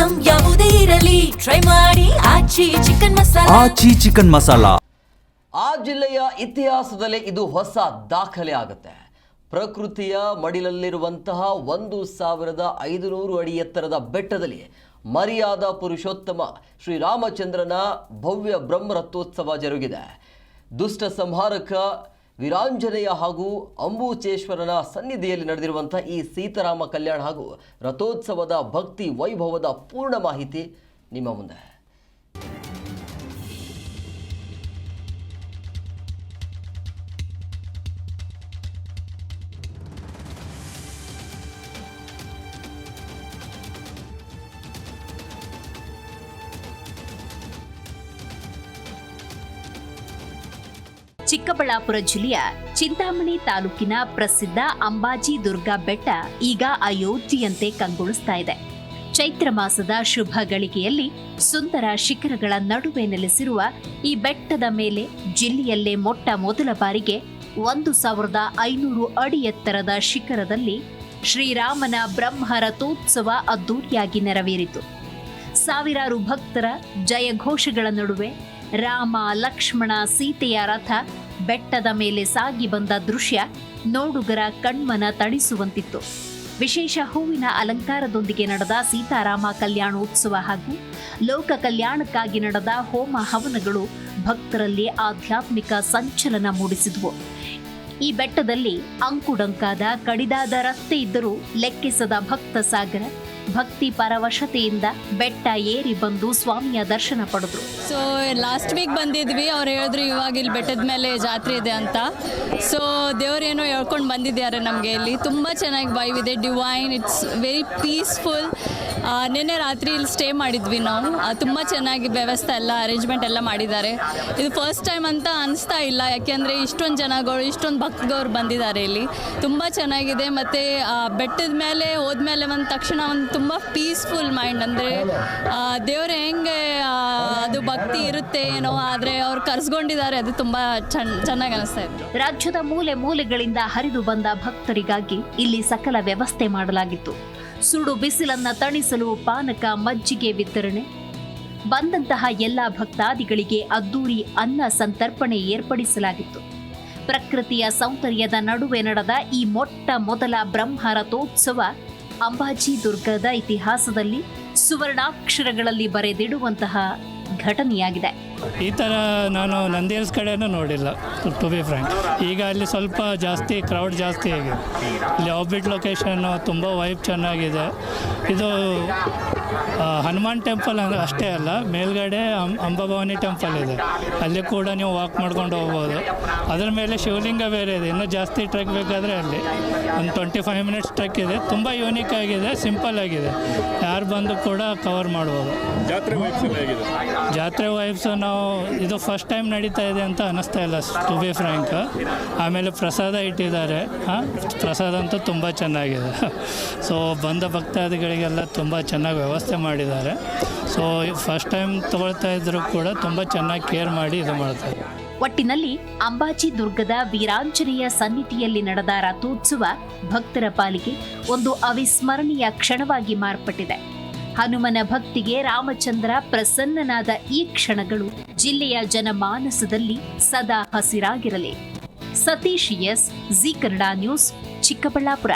Item ಯಾವುದೇ ಇರಲಿ try ಮಾಡಿ ಆಚಿ ಚಿಕನ್ ಮಸಾಲಾ. ಆಚಿ ಚಿಕನ್ ಮಸಾಲಾ. ಆ ಜಿಲ್ಲೆಯ ಇತಿಹಾಸದಲ್ಲಿ ಇದು ಹೊಸ ದಾಖಲೆ ಆಗುತ್ತೆ. ಪ್ರಕೃತಿಯ ಮಡಿಲಲ್ಲಿರುವಂತಹ 1500 ಅಡಿ ಎತ್ತರದ ಬೆಟ್ಟದಲ್ಲಿ ಮರ್ಯಾದ ಪುರುಷೋತ್ತಮ ಶ್ರೀರಾಮಚಂದ್ರನ ಭವ್ಯ ಬ್ರಹ್ಮರಥೋತ್ಸವ ಜರುಗಿದೆ. ದುಷ್ಟ ಸಂಹಾರಕ ವೀರಾಂಜನೇಯ ಹಾಗೂ ಅಂಬುಚೇಶ್ವರನ ಸನ್ನಿಧಿಯಲ್ಲಿ ನಡೆದಿರುವಂತಹ ಈ ಸೀತಾರಾಮ ಕಲ್ಯಾಣ ಹಾಗೂ ರಥೋತ್ಸವದ ಭಕ್ತಿ ವೈಭವದ ಪೂರ್ಣ ಮಾಹಿತಿ ನಿಮ್ಮ ಮುಂದೆ. ಚಿಕ್ಕಬಳ್ಳಾಪುರ ಜಿಲ್ಲೆಯ ಚಿಂತಾಮಣಿ ತಾಲೂಕಿನ ಪ್ರಸಿದ್ಧ ಅಂಬಾಜಿ ದುರ್ಗಾ ಬೆಟ್ಟ ಈಗ ಅಯೋಧ್ಯೆಯಂತೆ ಕಂಗೊಳಿಸ್ತಾ ಇದೆ. ಚೈತ್ರ ಮಾಸದ ಶುಭ ಗಳಿಗೆಯಲ್ಲಿ ಸುಂದರ ಶಿಖರಗಳ ನಡುವೆ ನೆಲೆಸಿರುವ ಈ ಬೆಟ್ಟದ ಮೇಲೆ ಜಿಲ್ಲೆಯಲ್ಲೇ ಮೊಟ್ಟ ಮೊದಲ ಬಾರಿಗೆ 1500 ಅಡಿ ಎತ್ತರದ ಶಿಖರದಲ್ಲಿ ಶ್ರೀರಾಮನ ಬ್ರಹ್ಮ ರಥೋತ್ಸವ ಅದ್ದೂರಿಯಾಗಿ ನೆರವೇರಿತು. ಸಾವಿರಾರು ಭಕ್ತರ ಜಯಘೋಷಗಳ ನಡುವೆ ರಾಮ ಲಕ್ಷ್ಮಣ ಸೀತೆಯ ರಥ ಬೆಟ್ಟದ ಮೇಲೆ ಸಾಗಿ ಬಂದ ದೃಶ್ಯ ನೋಡುಗರ ಕಣ್ಮನ ತಣಿಸುವಂತಿತ್ತು. ವಿಶೇಷ ಹೂವಿನ ಅಲಂಕಾರದೊಂದಿಗೆ ನಡೆದ ಸೀತಾರಾಮ ಕಲ್ಯಾಣೋತ್ಸವ ಹಾಗೂ ಲೋಕ ಕಲ್ಯಾಣಕ್ಕಾಗಿ ನಡೆದ ಹೋಮ ಹವನಗಳು ಭಕ್ತರಲ್ಲಿ ಆಧ್ಯಾತ್ಮಿಕ ಸಂಚಲನ ಮೂಡಿಸಿದವು. ಈ ಬೆಟ್ಟದಲ್ಲಿ ಅಂಕುಡೊಂಕಾದ ಕಡಿದಾದ ರಸ್ತೆ ಇದ್ದರೂ ಲೆಕ್ಕಿಸದ ಭಕ್ತ ಸಾಗರ ಭಕ್ತಿ ಪರವಶತೆಯಿಂದ ಬೆಟ್ಟ ಏರಿ ಬಂದು ಸ್ವಾಮಿಯ ದರ್ಶನ ಪಡೆದ್ರು. ಸೊ ಲಾಸ್ಟ್ ವೀಕ್ ಬಂದಿದ್ವಿ, ಅವ್ರು ಹೇಳಿದ್ರು ಇವಾಗ ಇಲ್ಲಿ ಬೆಟ್ಟದ ಮೇಲೆ ಜಾತ್ರೆ ಇದೆ ಅಂತ. ಸೊ ದೇವರೇನೋ ಹೇಳ್ಕೊಂಡು ಬಂದಿದ್ದಾರೆ ನಮಗೆ. ಇಲ್ಲಿ ತುಂಬ ಚೆನ್ನಾಗಿ ವೈವ್ ಇದೆ, ಡಿವೈನ್, ಇಟ್ಸ್ ವೆರಿ ಪೀಸ್ಫುಲ್. ನಿನ್ನೆ ರಾತ್ರಿ ಇಲ್ಲಿ ಸ್ಟೇ ಮಾಡಿದ್ವಿ ನಾವು. ತುಂಬ ಚೆನ್ನಾಗಿ ವ್ಯವಸ್ಥೆ ಎಲ್ಲ ಅರೇಂಜ್ಮೆಂಟ್ ಎಲ್ಲ ಮಾಡಿದ್ದಾರೆ. ಇದು ಫಸ್ಟ್ ಟೈಮ್ ಅಂತ ಅನಿಸ್ತಾ ಇಲ್ಲ, ಯಾಕೆಂದರೆ ಇಷ್ಟೊಂದು ಜನಗಳು ಇಷ್ಟೊಂದು ಭಕ್ತದವ್ರು ಬಂದಿದ್ದಾರೆ ಇಲ್ಲಿ. ತುಂಬ ಚೆನ್ನಾಗಿದೆ. ಮತ್ತು ಬೆಟ್ಟದ ಮೇಲೆ ಹೋದ್ಮೇಲೆ ಬಂದ ತಕ್ಷಣ ಒಂದು ತುಂಬ ಪೀಸ್ಫುಲ್ ಮೈಂಡ್, ಅಂದರೆ ದೇವ್ರು ಹೆಂಗೆ ಅದು ಭಕ್ತಿ ಇರುತ್ತೆ ಏನೋ, ಆದರೆ ಅವ್ರು ಕರೆಸ್ಕೊಂಡಿದ್ದಾರೆ, ಅದು ತುಂಬ ಚೆನ್ನಾಗಿ ಅನಿಸ್ತಾ ಇದೆ. ರಾಜ್ಯದ ಮೂಲೆ ಮೂಲೆಗಳಿಂದ ಹರಿದು ಬಂದ ಭಕ್ತರಿಗಾಗಿ ಇಲ್ಲಿ ಸಕಲ ವ್ಯವಸ್ಥೆ ಮಾಡಲಾಗಿತ್ತು. ಸುಡು ಬಿಸಿಲನ್ನ ತಣಿಸಲು ಪಾನಕ ಮಜ್ಜಿಗೆ ವಿತರಣೆ, ಬಂದಂತಹ ಎಲ್ಲ ಭಕ್ತಾದಿಗಳಿಗೆ ಅದ್ದೂರಿ ಅನ್ನ ಸಂತರ್ಪಣೆ ಏರ್ಪಡಿಸಲಾಗಿತ್ತು. ಪ್ರಕೃತಿಯ ಸೌಂದರ್ಯದ ನಡುವೆ ನಡೆದ ಈ ಮೊಟ್ಟ ಮೊದಲ ಬ್ರಹ್ಮ ರಥೋತ್ಸವ ಅಂಬಾಜಿ ದುರ್ಗದ ಇತಿಹಾಸದಲ್ಲಿ ಸುವರ್ಣಾಕ್ಷರಗಳಲ್ಲಿ ಬರೆದಿಡುವಂತಹ ಘಟನೆಯಾಗಿದೆ. ಈ ಥರ ನಾನು ನಂದಿ ಹಿಲ್ಸ್ ಕಡೆನೂ ನೋಡಿಲ್ಲ, ಟು ಬಿ ಫ್ರ್ಯಾಂಕ್. ಈಗ ಅಲ್ಲಿ ಸ್ವಲ್ಪ ಜಾಸ್ತಿ ಕ್ರೌಡ್ ಜಾಸ್ತಿ ಆಗಿದೆ. ಇಲ್ಲಿ ಆಫ್ಬಿಟ್ ಲೊಕೇಶನ್ನು ತುಂಬ ವೈಬ್ ಚೆನ್ನಾಗಿದೆ. ಇದು ಹನುಮಾನ್ ಟೆಂಪಲ್ ಅಷ್ಟೇ ಅಲ್ಲ, ಮೇಲ್ಗಡೆ ಅಂಬಾಭವಾನಿ ಟೆಂಪಲ್ ಇದೆ, ಅಲ್ಲಿ ಕೂಡ ನೀವು ವಾಕ್ ಮಾಡ್ಕೊಂಡು ಹೋಗ್ಬೋದು. ಅದರ ಮೇಲೆ ಶಿವಲಿಂಗ ಬೇರೆ ಇದೆ. ಇನ್ನೂ ಜಾಸ್ತಿ ಟ್ರೆಕ್ ಬೇಕಾದರೆ ಅಲ್ಲಿ ಒಂದು 25 ಮಿನಿಟ್ಸ್ ಟ್ರೆಕ್ ಇದೆ. ತುಂಬ ಯೂನಿಕ್ ಆಗಿದೆ, ಸಿಂಪಲ್ ಆಗಿದೆ, ಯಾರು ಬಂದು ಕೂಡ ಕವರ್ ಮಾಡ್ಬೋದು. ಜಾತ್ರೆ ವೈಬ್ಸು ನಾವು ಇದು ಫಸ್ಟ್ ಟೈಮ್ ನಡೀತಾ ಇದೆ ಅಂತ ಅನ್ನಿಸ್ತಾ ಇಲ್ಲ, ಟು ಬಿ ಫ್ರ್ಯಾಂಕ್. ಆಮೇಲೆ ಪ್ರಸಾದ ಇಟ್ಟಿದ್ದಾರೆ, ಪ್ರಸಾದ ಅಂತೂ ತುಂಬ ಚೆನ್ನಾಗಿದೆ. ಸೊ ಬಂದ ಭಕ್ತಾದಿಗಳಿಗೆಲ್ಲ ತುಂಬ ಚೆನ್ನಾಗಿ ವ್ಯವಸ್ಥೆ ಮಾಡಿದ್ದಾರೆ. ಸೊ ಫಸ್ಟ್ ಟೈಮ್ ತೊಗೊಳ್ತಾ ಇದ್ದರೂ ಕೂಡ ತುಂಬ ಚೆನ್ನಾಗಿ ಕೇರ್ ಮಾಡಿ ಇದು ಮಾಡ್ತಾರೆ. ಒಟ್ಟಿನಲ್ಲಿ ಅಂಬಾಜಿ ದುರ್ಗದ ವೀರಾಂಜನೇಯ ಸನ್ನಿಧಿಯಲ್ಲಿ ನಡೆದ ರಥೋತ್ಸವ ಭಕ್ತರ ಪಾಲಿಗೆ ಒಂದು ಅವಿಸ್ಮರಣೀಯ ಕ್ಷಣವಾಗಿ ಮಾರ್ಪಟ್ಟಿದೆ. ಹನುಮನ ಭಕ್ತಿಗೆ ರಾಮಚಂದ್ರ ಪ್ರಸನ್ನನಾದ ಈ ಕ್ಷಣಗಳು ಜಿಲ್ಲೆಯ ಜನಮಾನಸದಲ್ಲಿ ಸದಾ ಹಸಿರಾಗಿರಲಿ. Satish S, Zee Kannada news, Chikkaballapur.